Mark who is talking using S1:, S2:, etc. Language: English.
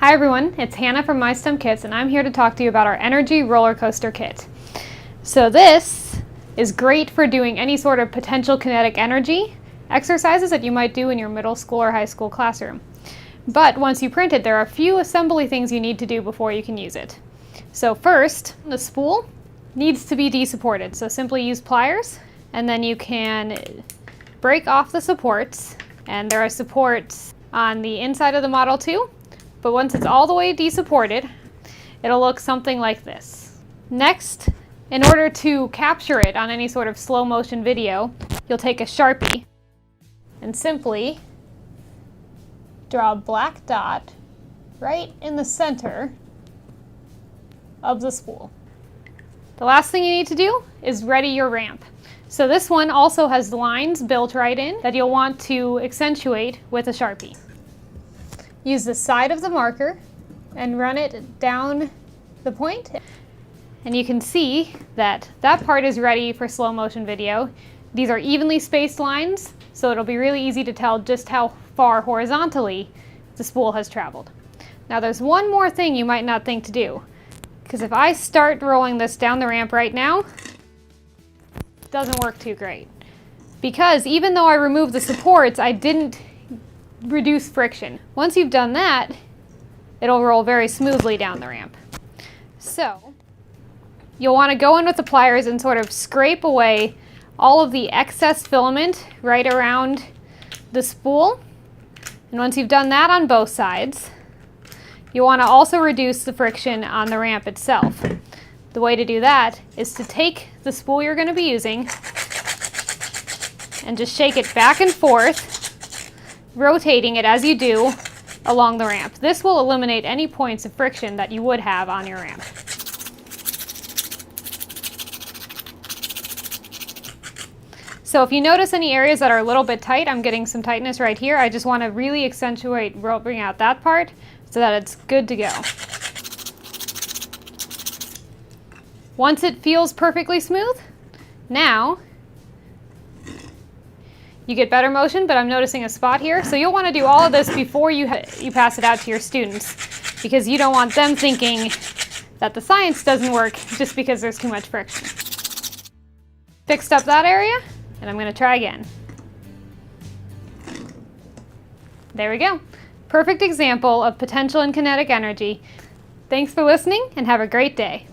S1: Hi everyone, it's Hannah from My STEM Kits, and I'm here to talk to you about our Energy Rollercoaster kit. So this is great for doing any sort of potential kinetic energy exercises that you might do in your middle school or high school classroom. But once you print it, there are a few assembly things you need to do before you can use it. So first, the spool needs to be de-supported. So simply use pliers, and then you can break off the supports. And there are supports on the inside of the model too. But once it's all the way de-supported, it'll look something like this. Next, in order to capture it on any sort of slow motion video, you'll take a Sharpie and simply draw a black dot right in the center of the spool. The last thing you need to do is ready your ramp. So this one also has lines built right in that you'll want to accentuate with a Sharpie. Use the side of the marker and run it down the point. And you can see that that part is ready for slow motion video. These are evenly spaced lines, so it'll be really easy to tell just how far horizontally the spool has traveled. Now there's one more thing you might not think to do, because if I start rolling this down the ramp right now, it doesn't work too great. Because even though I removed the supports, I didn't reduce friction. Once you've done that, it'll roll very smoothly down the ramp. So you'll want to go in with the pliers and sort of scrape away all of the excess filament right around the spool. And once you've done that on both sides, you want to also reduce the friction on the ramp itself. The way to do that is to take the spool you're going to be using and just shake it back and forth, rotating it as you do along the ramp. This will eliminate any points of friction that you would have on your ramp. So if you notice any areas that are a little bit tight, I'm getting some tightness right here. I just want to really accentuate, bring out that part so that it's good to go. Once it feels perfectly smooth, now you get better motion, but I'm noticing a spot here. So you'll want to do all of this before you pass it out to your students, because you don't want them thinking that the science doesn't work just because there's too much friction. Fixed up that area, and I'm going to try again. There we go. Perfect example of potential and kinetic energy. Thanks for listening, and have a great day.